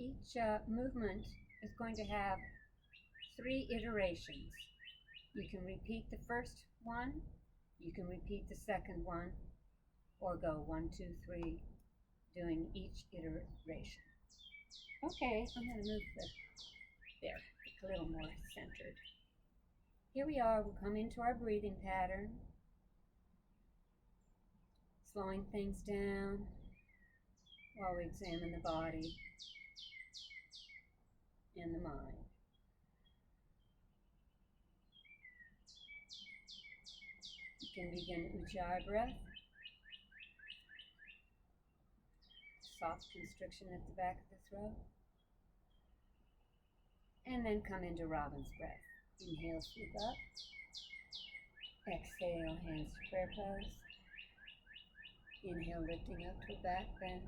Each movement is going to have 3 iterations. You can repeat the first one, you can repeat the second one, or go 1, 2, 3, doing each iteration. Okay, I'm going to move there, a little more centered. Here we are, we'll come into our breathing pattern, slowing things down while we examine the body and the mind. You can begin Ujjayi breath, soft constriction at the back of the throat, and then come into Robin's breath. Inhale, sweep up. Exhale, hands to prayer pose. Inhale, lifting up to a back bend.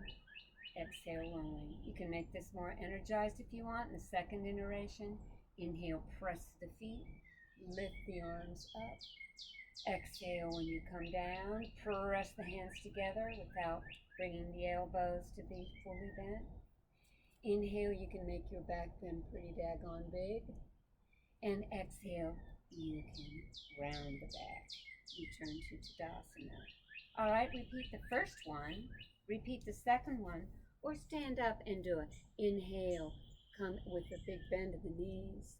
Exhale, lowering. You can make this more energized if you want in the second iteration. Inhale, press the feet, lift the arms up. Exhale, when you come down, press the hands together without bringing the elbows to be fully bent. Inhale, you can make your back bend pretty daggone big. And exhale, you can round the back. Return to Tadasana. All right, repeat the first one, repeat the second one, or stand up and do it. Inhale, come with a big bend of the knees.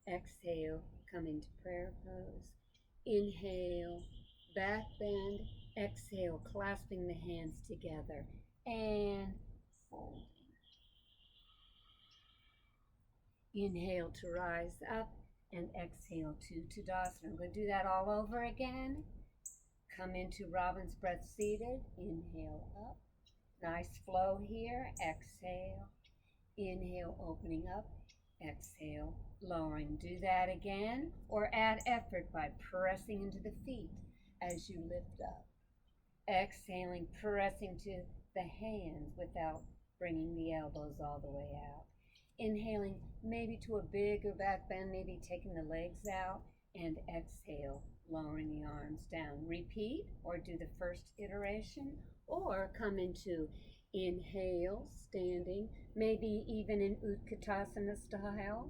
Exhale, come into prayer pose. Inhale, back bend. Exhale, clasping the hands together and folding. Inhale to rise up and exhale to Tadasana. I'm going to do that all over again. Come into Robin's breath seated. Inhale up. Nice flow here. Exhale. Inhale, opening up. Exhale, lowering. Do that again, or add effort by pressing into the feet as you lift up. Exhaling, pressing to the hands without bringing the elbows all the way out. Inhaling, maybe to a bigger back bend, maybe taking the legs out, and exhale, lowering the arms down. Repeat, or do the first iteration, or come into inhale, standing, maybe even in Utkatasana style,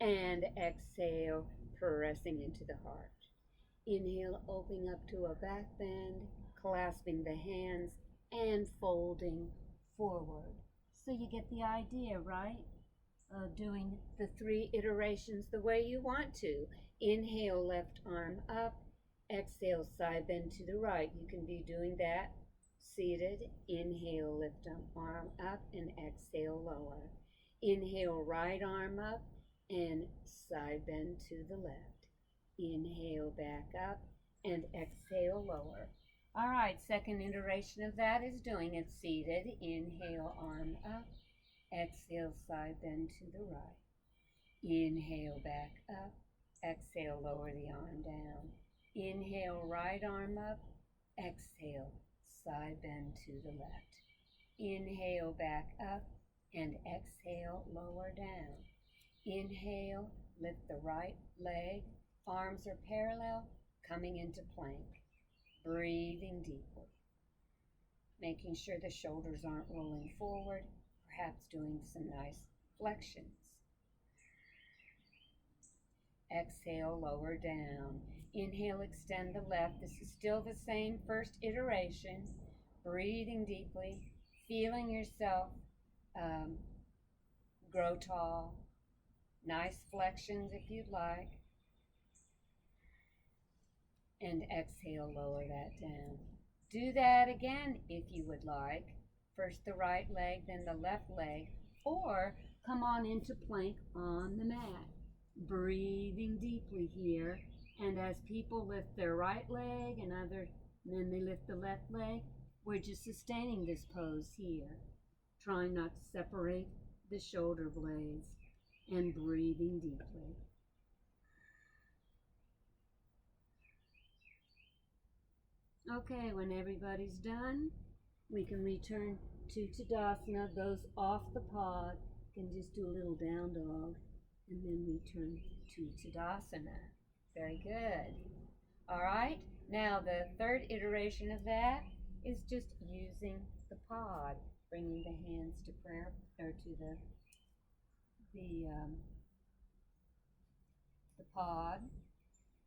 and exhale, pressing into the heart. Inhale, opening up to a back bend, clasping the hands, and folding forward. So you get the idea, right? Of doing the 3 iterations the way you want to. Inhale, left arm up. Exhale, side bend to the right. You can be doing that seated. Inhale, lift arm up, and exhale, lower. Inhale, right arm up, and side bend to the left. Inhale, back up, and exhale, lower. All right, second iteration of that is doing it seated. Inhale, arm up. Exhale, side bend to the right. Inhale, back up. Exhale, lower the arm down. Inhale, right arm up. Exhale, side bend to the left. Inhale, back up. And exhale, lower down. Inhale, lift the right leg. Arms are parallel, coming into plank. Breathing deeply, making sure the shoulders aren't rolling forward, perhaps doing some nice flexions. Exhale, lower down. Inhale, extend the left. This is still the same first iteration. Breathing deeply, feeling yourself grow tall. Nice flexions if you'd like. And exhale, lower that down. Do that again if you would like. First the right leg, then the left leg, or come on into plank on the mat. Breathing deeply here, and as people lift their right leg and then they lift the left leg, we're just sustaining this pose here, trying not to separate the shoulder blades, and breathing deeply. Okay, when everybody's done, we can return to Tadasana. Those off the pod can just do a little down dog and then return to Tadasana. Very good. All right, now the third iteration of that is just using the pod. bringing the hands to prayer, or to the pod,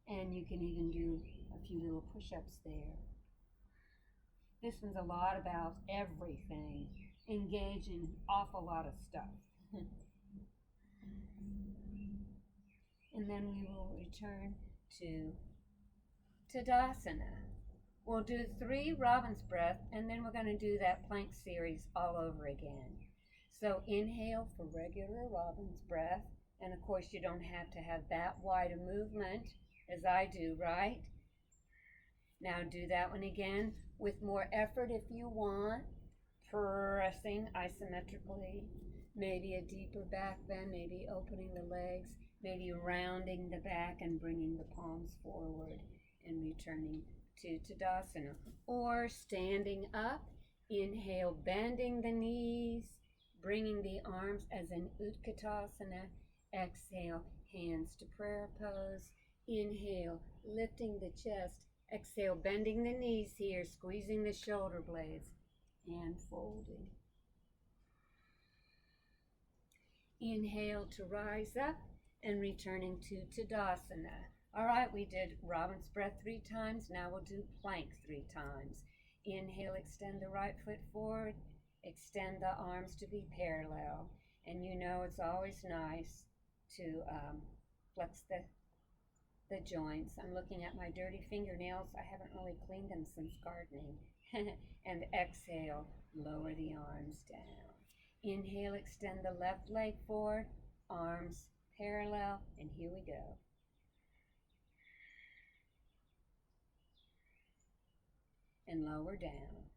and you can even do a few little push-ups there. This one's a lot about everything, engaging awful lot of stuff. And then we will return to Tadasana. We'll do 3 Robin's breath, and then we're going to do that plank series all over again. So inhale for regular Robin's breath, and of course you don't have to have that wide a movement as I do, right? Now do that one again with more effort if you want, pressing isometrically, maybe a deeper back bend, maybe opening the legs, maybe rounding the back and bringing the palms forward and returning to Tadasana. Or standing up, inhale, bending the knees, bringing the arms as an Utkatasana. Exhale, hands to prayer pose. Inhale, lifting the chest. Exhale, bending the knees here, squeezing the shoulder blades, and folding. Inhale to rise up and returning to Tadasana. All right, we did Robin's breath 3 times. Now we'll do plank 3 times. Inhale, extend the right foot forward. Extend the arms to be parallel. And you know it's always nice to flex the joints. I'm looking at my dirty fingernails. I haven't really cleaned them since gardening. And exhale, lower the arms down. Inhale, extend the left leg forward, arms parallel, and here we go. And lower down.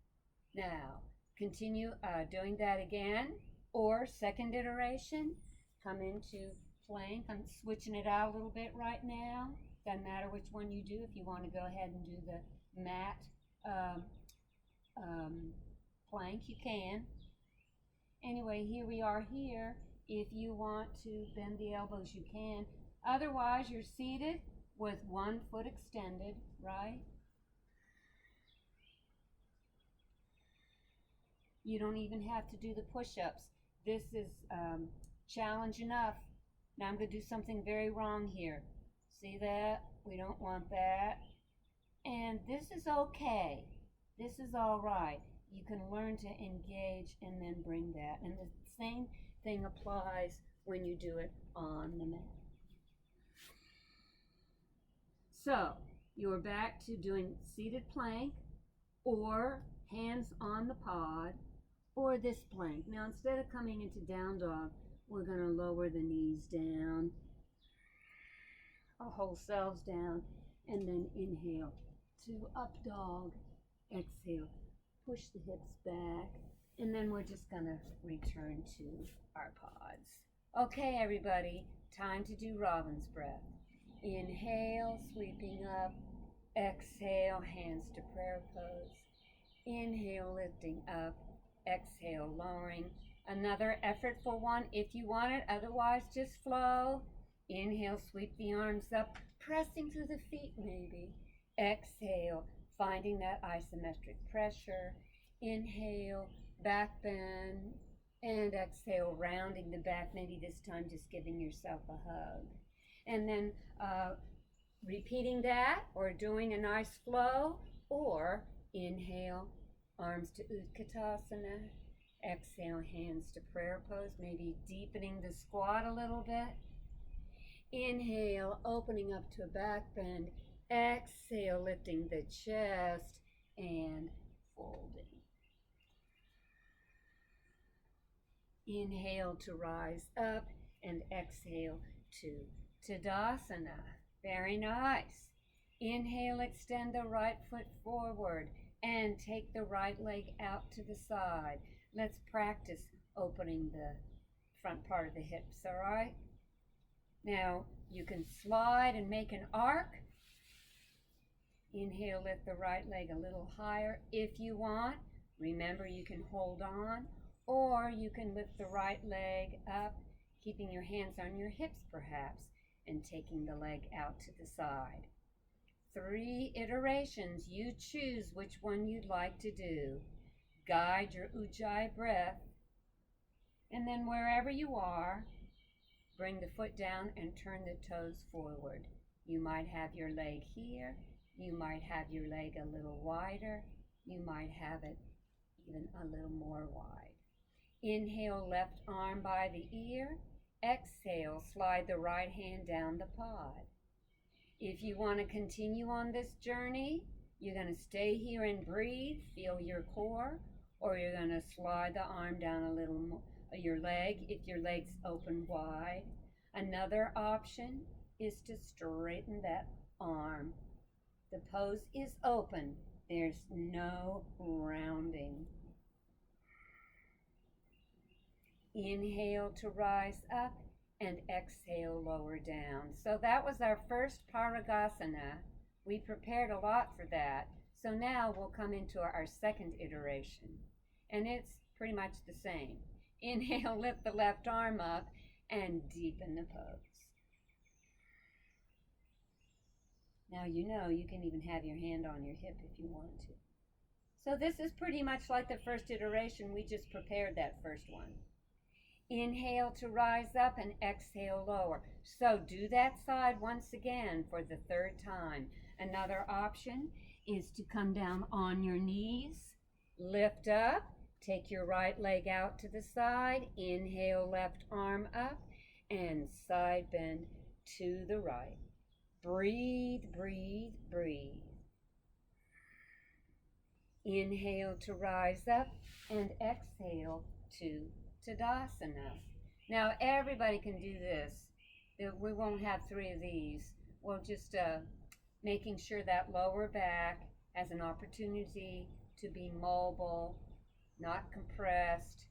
Now, continue doing that again, or second iteration, come into plank. I'm switching it out a little bit right now. Doesn't matter which one you do. If you want to go ahead and do the mat plank, you can. Anyway, here we are here. If you want to bend the elbows, you can. Otherwise, you're seated with one foot extended, right? You don't even have to do the push-ups. This is challenge enough. Now I'm going to do something very wrong here. See that? We don't want that. And this is okay. This is all right. You can learn to engage and then bring that. And the same thing applies when you do it on the mat. So you're back to doing seated plank, or hands on the pod, or this plank. Now instead of coming into down dog, we're going to lower the knees down, our whole selves down, and then inhale to up dog. Exhale, push the hips back, and then we're just going to return to our pods. Okay, everybody, time to do Robin's breath. Inhale, sweeping up. Exhale, hands to prayer pose. Inhale, lifting up. Exhale, lowering. Another effortful one if you want it, otherwise just flow. Inhale, sweep the arms up, pressing through the feet maybe. Exhale, finding that isometric pressure. Inhale, back bend, and exhale, rounding the back, maybe this time just giving yourself a hug. And then repeating that, or doing a nice flow, or inhale, arms to Utkatasana. Exhale, hands to prayer pose, maybe deepening the squat a little bit. Inhale, opening up to a back bend. Exhale, lifting the chest and folding. Inhale to rise up, and exhale to Tadasana. Very nice. Inhale, extend the right foot forward and take the right leg out to the side. Let's practice opening the front part of the hips, all right? Now, you can slide and make an arc. Inhale, lift the right leg a little higher if you want. Remember, you can hold on, or you can lift the right leg up, keeping your hands on your hips perhaps, and taking the leg out to the side. 3 iterations. You choose which one you'd like to do. Guide your Ujjayi breath. And then wherever you are, bring the foot down and turn the toes forward. You might have your leg here. You might have your leg a little wider. You might have it even a little more wide. Inhale, left arm by the ear. Exhale, slide the right hand down the pod. If you want to continue on this journey, you're going to stay here and breathe, feel your core, or you're going to slide the arm down a little more, your leg, if your leg's open wide. Another option is to straighten that arm. The pose is open. There's no rounding. Inhale to rise up and exhale, lower down. So that was our first Parigasana. We prepared a lot for that. So now we'll come into our second iteration. And it's pretty much the same. Inhale, lift the left arm up and deepen the pose. Now you know you can even have your hand on your hip if you want to. So this is pretty much like the first iteration. We just prepared that first one. Inhale to rise up and exhale, lower. So do that side once again for the third time. Another option is to come down on your knees, lift up, take your right leg out to the side, inhale, left arm up, and side bend to the right. Breathe, breathe, breathe. Inhale to rise up and exhale to Tadasana. Now everybody can do this. We won't have 3 of these. We'll just making sure that lower back has an opportunity to be mobile, not compressed.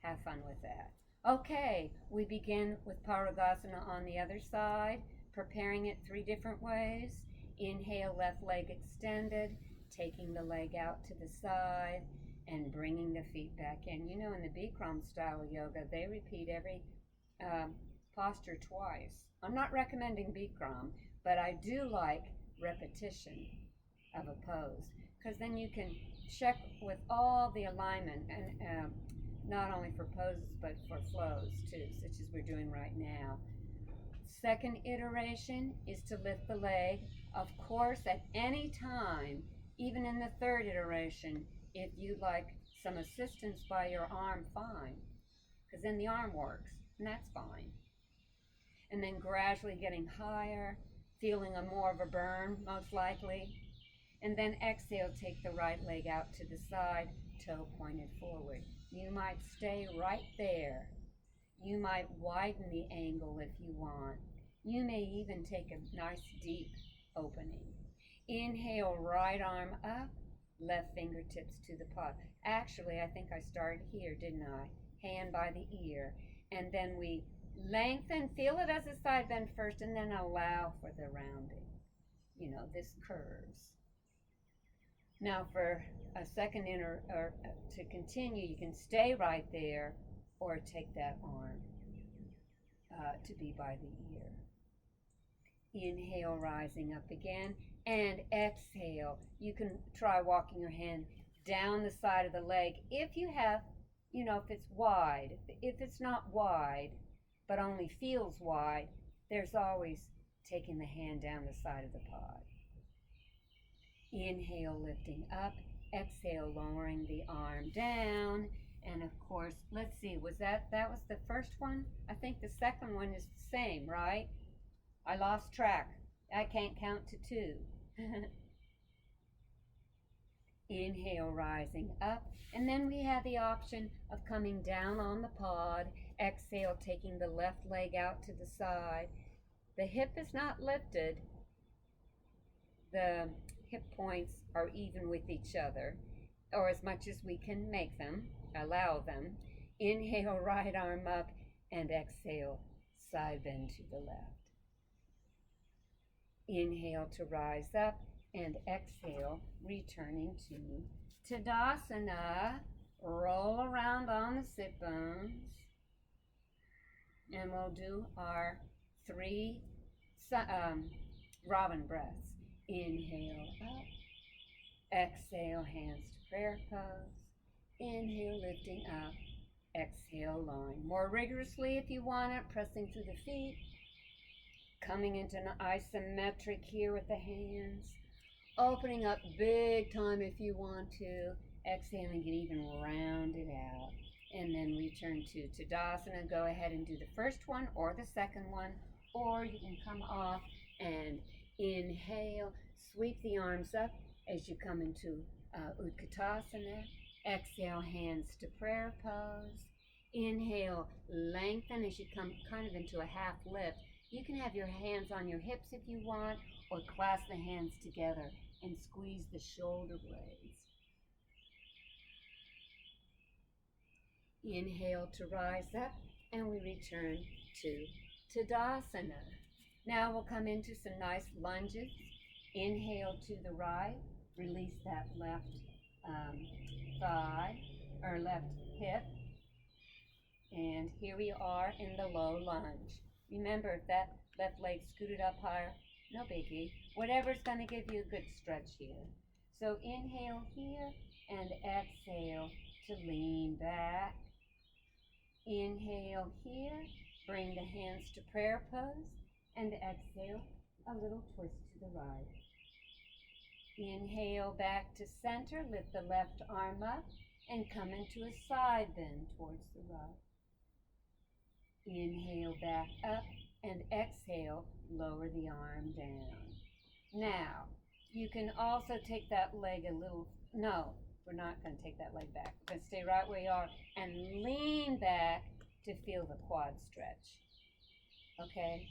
Have fun with that. Okay, we begin with Parigasana on the other side, preparing it 3 different ways. Inhale, left leg extended, taking the leg out to the side, and bringing the feet back in. You know, in the Bikram style of yoga, they repeat every posture twice. I'm not recommending Bikram, but I do like repetition of a pose, because then you can check with all the alignment, and not only for poses, but for flows too, such as we're doing right now. Second iteration is to lift the leg. Of course, at any time, even in the third iteration, if you'd like some assistance by your arm, fine, because then the arm works, and that's fine. And then gradually getting higher, feeling more of a burn, most likely. And then exhale, take the right leg out to the side, toe pointed forward. You might stay right there. You might widen the angle if you want. You may even take a nice deep opening. Inhale, right arm up, left fingertips to the pod. Actually, I think I started here, didn't I? Hand by the ear. And then we lengthen, feel it as a side bend first, and then allow for the rounding. You know, this curves. Now for a second to continue, you can stay right there or take that arm to be by the ear. Inhale, rising up again, and exhale. You can try walking your hand down the side of the leg if you have, you know, if it's wide. If it's not wide, but only feels wide, there's always taking the hand down the side of the pod. Inhale, lifting up. Exhale, lowering the arm down. And of course, let's see, that was the first one? I think the second one is the same, right? I lost track. I can't count to 2. Inhale, rising up. And then we have the option of coming down on the pod. Exhale, taking the left leg out to the side. The hip is not lifted. The hip points are even with each other, or as much as we can make them, allow them. Inhale, right arm up, and exhale, side bend to the left. Inhale to rise up, and exhale, returning to Tadasana. Roll around on the sit bones, and we'll do our 3 robin breaths. Inhale up, exhale, hands to prayer pose. Inhale, lifting up. Exhale, lowering. More rigorously if you want it, pressing through the feet. Coming into an isometric here with the hands. Opening up big time if you want to. Exhaling, get even rounded out. And then return to Tadasana. Go ahead and do the first one or the second one. Or you can come off and inhale. Sweep the arms up as you come into Utkatasana. Exhale, hands to prayer pose. Inhale, lengthen as you come kind of into a half lift. You can have your hands on your hips if you want, or clasp the hands together and squeeze the shoulder blades. Inhale to rise up, and we return to Tadasana. Now we'll come into some nice lunges. Inhale to the right, release that left thigh or left hip. And here we are in the low lunge. Remember, if that left leg scooted up higher, no biggie. Whatever's going to give you a good stretch here. So inhale here and exhale to lean back. Inhale here, bring the hands to prayer pose, and exhale, a little twist to the right. Inhale back to center, lift the left arm up, and come into a side bend towards the right. Inhale back up, and exhale, lower the arm down. Now, you can also take that leg a little, no, we're not going to take that leg back. We're going to stay right where you are and lean back to feel the quad stretch. Okay?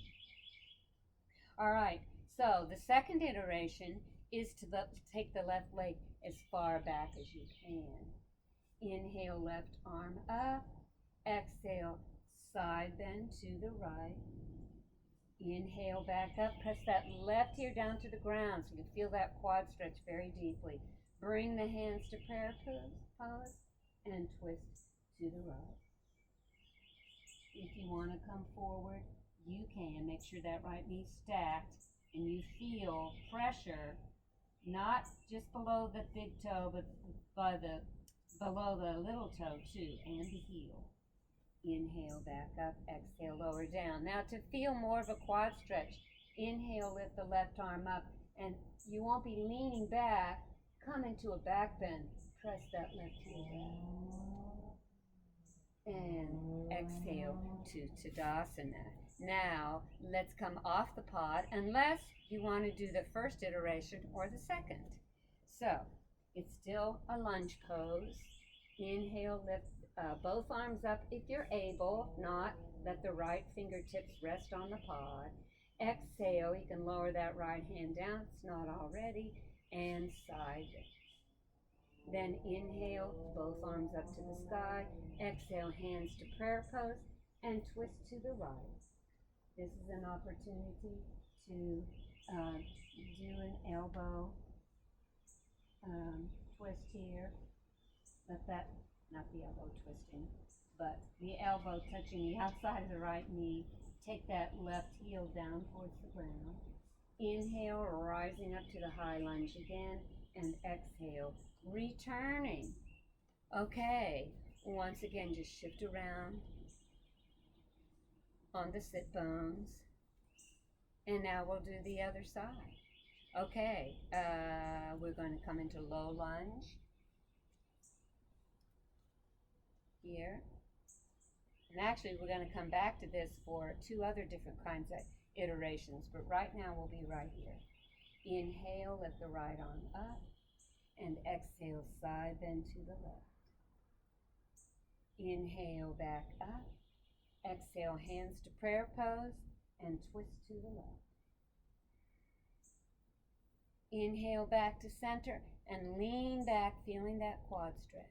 All right, so the second iteration is to take the left leg as far back as you can. Inhale, left arm up. Exhale, side bend to the right. Inhale, back up. Press that left ear down to the ground so you can feel that quad stretch very deeply. Bring the hands to prayer pose and twist to the right. If you want to come forward, you can. Make sure that right knee's stacked and you feel pressure, not just below the big toe, but below the little toe too, and the heel. Inhale, back up, exhale, lower down. Now to feel more of a quad stretch, inhale, lift the left arm up, and you won't be leaning back. Come into a back bend. Press that left heel back. And exhale to Tadasana. Now, let's come off the pod, unless you want to do the first iteration or the second. So, it's still a lunge pose. Inhale, lift both arms up if you're able. Not, let the right fingertips rest on the pod. Exhale, you can lower that right hand down, it's not already, and side bend. Then inhale, both arms up to the sky. Exhale, hands to prayer pose, and twist to the right. This is an opportunity to do an elbow twist here. Let that, not the elbow twisting, but the elbow touching the outside of the right knee. Take that left heel down towards the ground. Inhale, rising up to the high lunge again, and exhale, returning. Okay, once again, just shift around on the sit bones. And now we'll do the other side. Okay, we're going to come into low lunge here. And actually, we're going to come back to this for two other different kinds of iterations, but right now we'll be right here. Inhale, lift the right arm up, and exhale, side bend to the left. Inhale, back up. Exhale, hands to prayer pose, and twist to the left. Inhale, back to center, and lean back, feeling that quad stretch.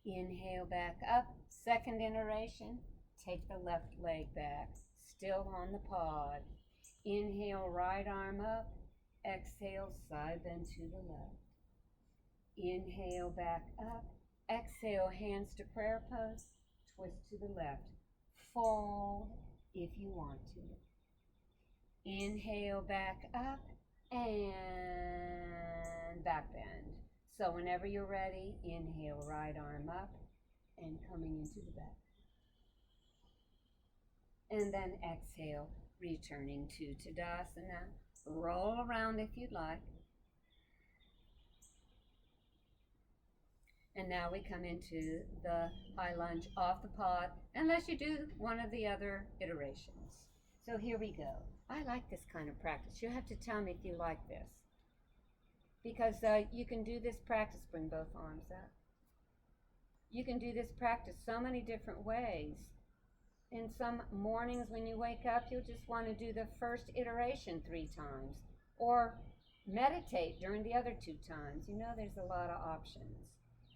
Inhale, back up. Second iteration, take the left leg back, still on the pod. Inhale, right arm up. Exhale, side bend to the left. Inhale, back up. Exhale, hands to prayer pose. Twist to the left. Fold if you want to. Inhale, back up, and back bend. So whenever you're ready, inhale, right arm up and coming into the back. And then exhale, returning to Tadasana. Roll around if you'd like. And now we come into the high lunge off the pod, unless you do one of the other iterations. So here we go. I like this kind of practice. You have to tell me if you like this. Because you can do this practice, bring both arms up. You can do this practice so many different ways. In some mornings when you wake up, you'll just want to do the first iteration 3 times. Or meditate during the other 2 times. You know, there's a lot of options.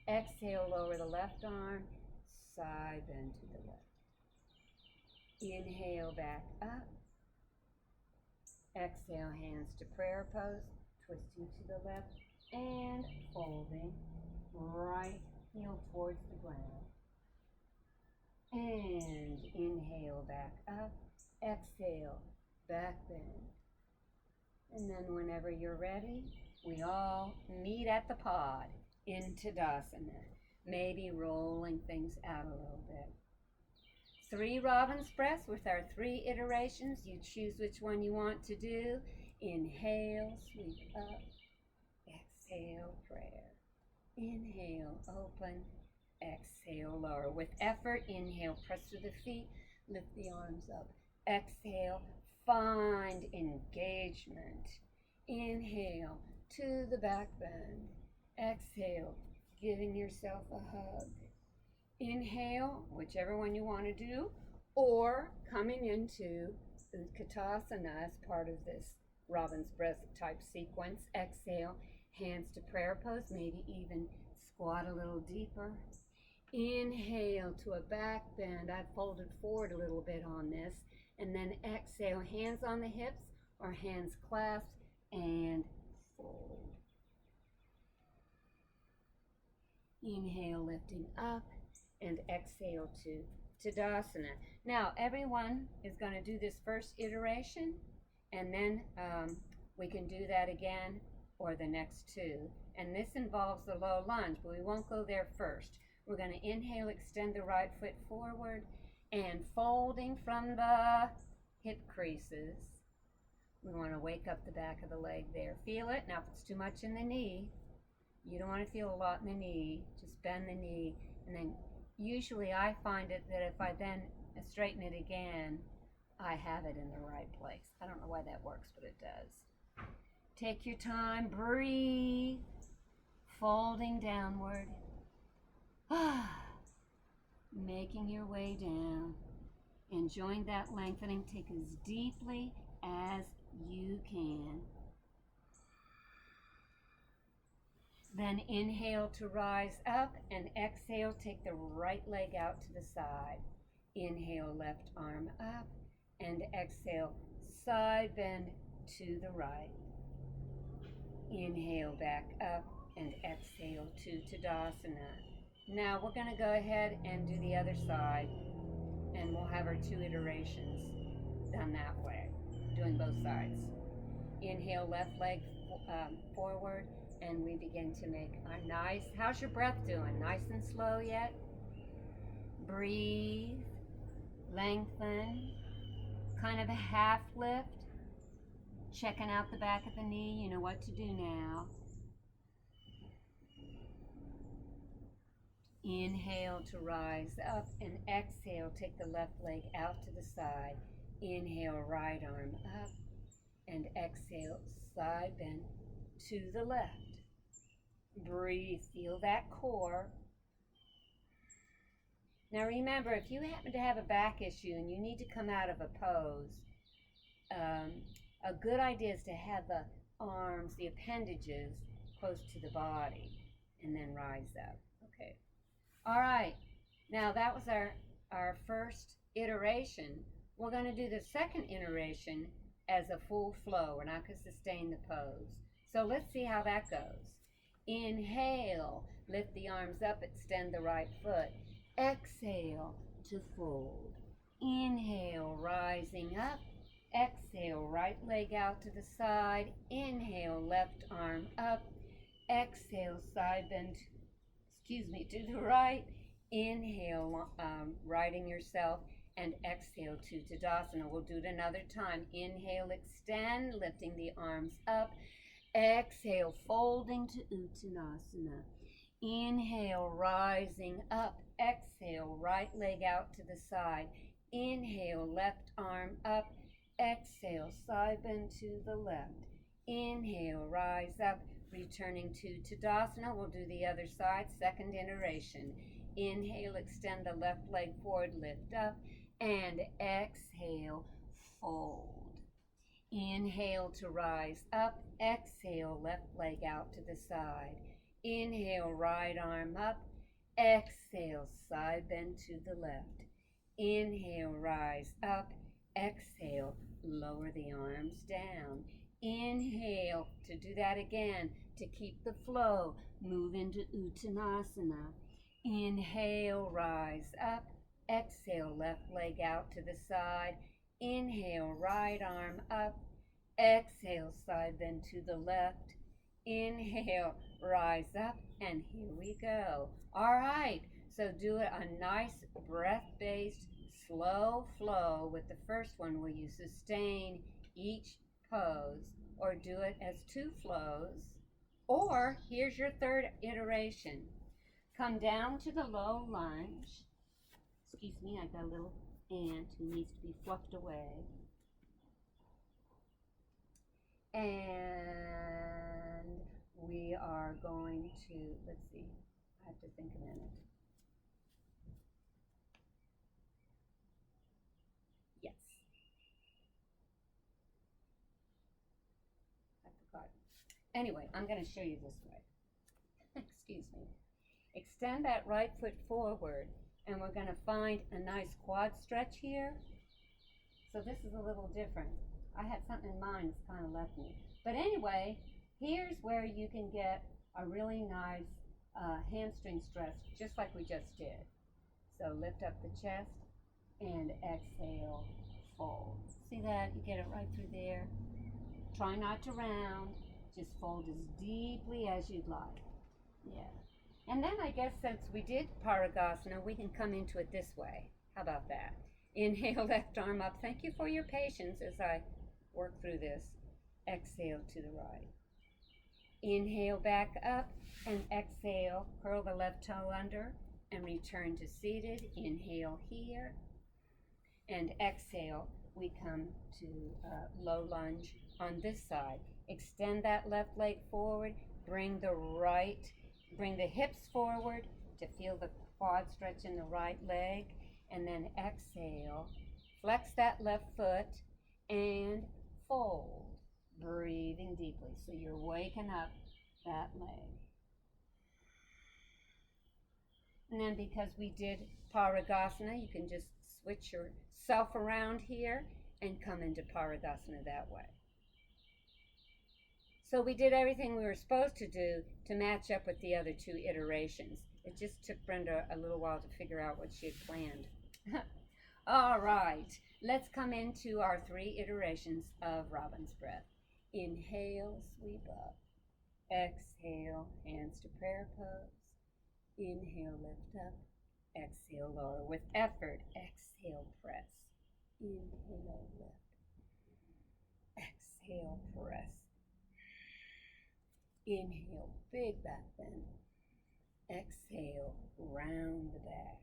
Exhale, lower the left arm, side bend to the left. Inhale, back up. Exhale, hands to prayer pose, twisting to the left and folding. Right heel towards the ground. And inhale, back up. Exhale, back bend. And then whenever you're ready, we all meet at the pod in Tadasana, maybe rolling things out a little bit. 3 robin's breaths with our 3 iterations. You choose which one you want to do. Inhale, sweep up. Exhale, prayer. Inhale, open. Exhale, lower. With effort, inhale, press through the feet, lift the arms up. Exhale, find engagement. Inhale, to the back bend. Exhale, giving yourself a hug. Inhale, whichever one you want to do, or coming into Utkatasana as part of this Robin's Breath type sequence. Exhale, hands to prayer pose, maybe even squat a little deeper. Inhale to a back bend. I've folded forward a little bit on this. And then exhale, hands on the hips or hands clasped and fold. Inhale, lifting up, and exhale to Tadasana. Now, everyone is going to do this first iteration, and then we can do that again or the next 2. And this involves the low lunge, but we won't go there first. We're going to inhale, extend the right foot forward, and folding from the hip creases. We want to wake up the back of the leg there. Feel it. Now, if it's too much in the knee, you don't want to feel a lot in the knee. Just bend the knee. And then usually I find it that if I then straighten it again, I have it in the right place. I don't know why that works, but it does. Take your time. Breathe. Folding downward. Making your way down. Enjoying that lengthening. Take as deeply as you can. Then inhale to rise up and exhale, take the right leg out to the side. Inhale, left arm up and exhale, side bend to the right. Inhale, back up and exhale to Tadasana. Now we're going to go ahead and do the other side and we'll have our 2 iterations done that way, doing both sides. Inhale, left leg forward. And we begin to make our nice, how's your breath doing? Nice and slow yet? Breathe, lengthen, kind of a half lift. Checking out the back of the knee, you know what to do now. Inhale to rise up and exhale, take the left leg out to the side. Inhale, right arm up and exhale, side bend to the left. Breathe, feel that core. Now remember, if you happen to have a back issue and you need to come out of a pose, a good idea is to have the arms, the appendages, close to the body, and then rise up. Okay. All right. Now that was our first iteration. We're going to do the second iteration as a full flow. We're not going to sustain the pose. So let's see how that goes. Inhale, lift the arms up, extend the right foot. Exhale to fold. Inhale, rising up. Exhale, right leg out to the side. Inhale, left arm up. Exhale, side bend, to the right. Inhale, righting yourself, and exhale to Tadasana. We'll do it another time. Inhale, extend, lifting the arms up. Exhale, folding to Uttanasana. Inhale, rising up. Exhale, right leg out to the side. Inhale, left arm up. Exhale, side bend to the left. Inhale, rise up, returning to Tadasana. We'll do the other side, second iteration. Inhale, extend the left leg forward, lift up, and exhale, fold. Inhale to rise up, exhale, left leg out to the side. Inhale, right arm up, exhale, side bend to the left. Inhale, rise up, exhale, lower the arms down. Inhale to do that again, to keep the flow, move into Uttanasana. Inhale, rise up, exhale, left leg out to the side. Inhale, right arm up, exhale, side bend to the left. Inhale, rise up, and here we go. All right, so do a nice breath-based slow flow with the first one where you sustain each pose, or do it as two flows. Or here's your third iteration. Come down to the low lunge. Excuse me, I got a little ant who needs to be fluffed away. And we are going to, let's see, I have to think a minute. Yes. I forgot. Anyway, I'm going to show you this way. Excuse me. Extend that right foot forward, and we're going to find a nice quad stretch here. So this is a little different. I had something in mind that's kind of left me. But anyway, here's where you can get a really nice hamstring stretch, just like we just did. So lift up the chest and exhale, fold. See that? You get it right through there. Try not to round. Just fold as deeply as you'd like. Yeah. And then I guess since we did Pranayama, we can come into it this way. How about that? Inhale, left arm up. Thank you for your patience as I work through this. Exhale to the right. Inhale back up and exhale. Curl the left toe under and return to seated. Inhale here and exhale. We come to low lunge on this side. Extend that left leg forward. Bring the hips forward to feel the quad stretch in the right leg. And then exhale. Flex that left foot and fold. Breathing deeply. So you're waking up that leg. And then because we did Pranayama, you can just switch yourself around here and come into Pranayama that way. So we did everything we were supposed to do to match up with the other two iterations. It just took Brenda a little while to figure out what she had planned. All right, let's come into our 3 iterations of Robin's breath. Inhale, sweep up. Exhale, hands to prayer pose. Inhale, lift up. Exhale, lower. With effort, exhale, press. Inhale, lift. Exhale, press. Inhale, big back bend. Exhale, round the back.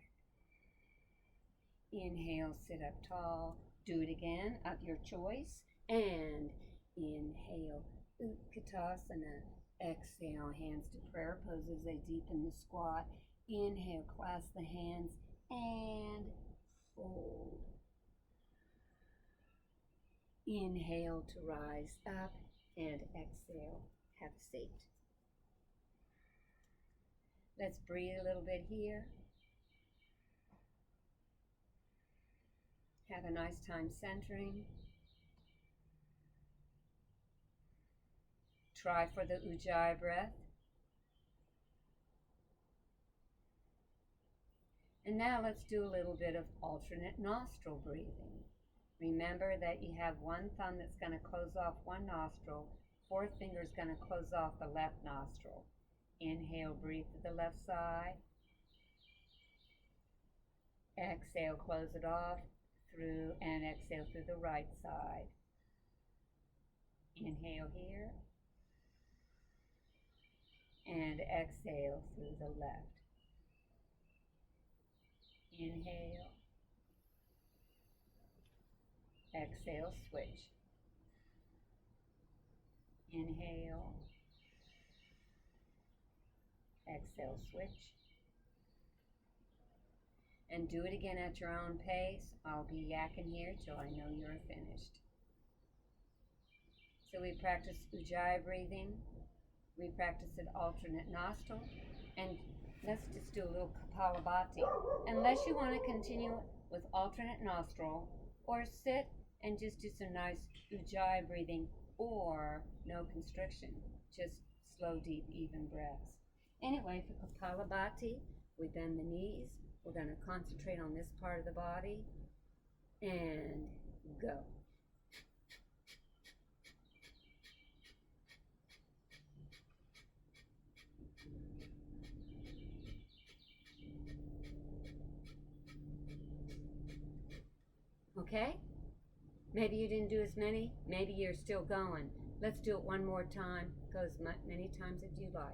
Inhale, sit up tall. Do it again of your choice. And inhale, Utkatasana. Exhale, hands to prayer pose as they deepen the squat. Inhale, clasp the hands and fold. Inhale to rise up and exhale, have a seat. Let's breathe a little bit here. Have a nice time centering. Try for the Ujjayi breath. And now let's do a little bit of alternate nostril breathing. Remember that you have one thumb that's going to close off one nostril Fourth finger is going to close off the left nostril. Inhale, breathe to the left side. Exhale, close it off through, and exhale through the right side. Inhale here. And exhale through the left. Inhale. Exhale, switch. Inhale. Exhale, switch. And do it again at your own pace. I'll be yakking here till I know you're finished. So we practice Ujjayi breathing. We practice it alternate nostril. And let's just do a little Kapalabhati. Unless you want to continue with alternate nostril, or sit and just do some nice Ujjayi breathing, or no constriction, just slow, deep, even breaths. Anyway, for Kapalabhati, we bend the knees. We're going to concentrate on this part of the body, and go. Okay? Maybe you didn't do as many. Maybe you're still going. Let's do it one more time. Go as many times as you like.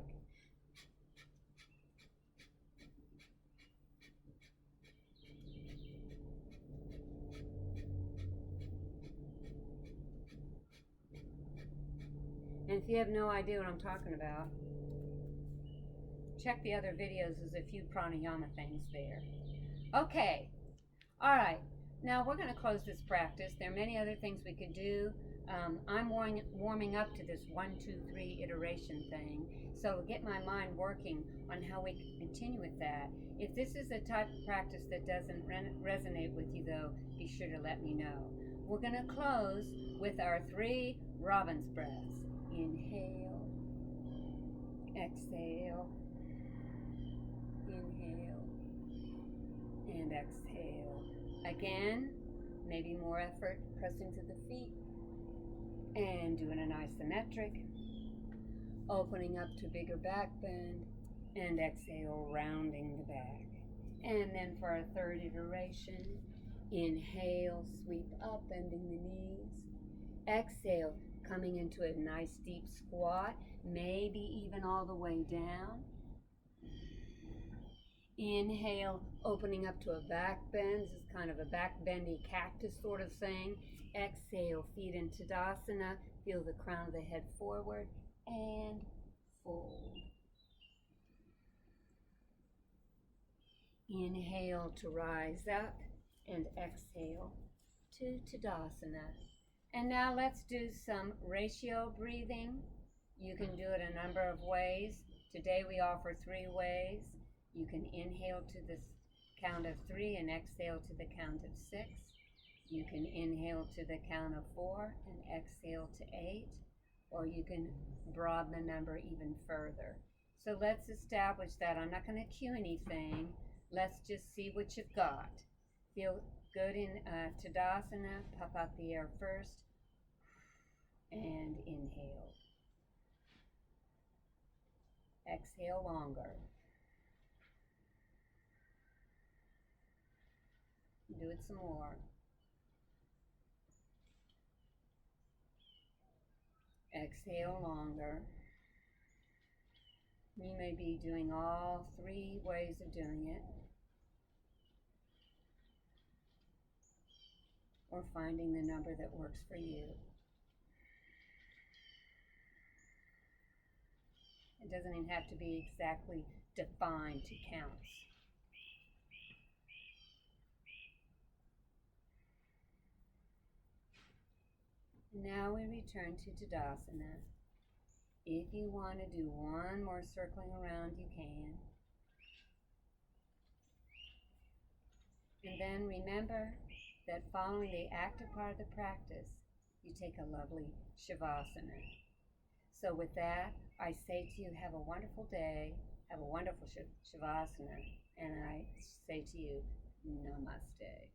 And if you have no idea what I'm talking about, check the other videos. There's a few pranayama things there. Okay. All right. Now we're going to close this practice. There are many other things we could do. I'm warming up to this 1, 2, 3 iteration thing. So get my mind working on how we can continue with that. If this is the type of practice that doesn't resonate with you, though, be sure to let me know. We're going to close with our 3 robin's breaths. Inhale, exhale, inhale, and exhale. Again, maybe more effort pressing to the feet and doing an isometric, opening up to bigger back bend, and exhale, rounding the back. And then for our 3rd iteration, inhale, sweep up, bending the knees. Exhale, coming into a nice deep squat, maybe even all the way down. Inhale, opening up to a back bend. This is kind of a back bendy cactus sort of thing. Exhale, feet in Tadasana. Feel the crown of the head forward and fold. Inhale to rise up and exhale to Tadasana. And now let's do some ratio breathing. You can do it a number of ways. Today we offer 3 ways. You can inhale to the count of 3 and exhale to the count of 6. You can inhale to the count of 4 and exhale to 8. Or you can broaden the number even further. So let's establish that. I'm not going to cue anything. Let's just see what you've got. Feel good in Tadasana. Puff out the air first. And inhale. Exhale longer. Do it some more. Exhale longer. You may be doing all 3 ways of doing it, or finding the number that works for you. It doesn't even have to be exactly defined to counts. Now we return to Tadasana. If you want to do one more circling around, you can. And then remember that following the active part of the practice, you take a lovely Shavasana. So with that, I say to you, have a wonderful day, have a wonderful Shavasana, and I say to you, Namaste.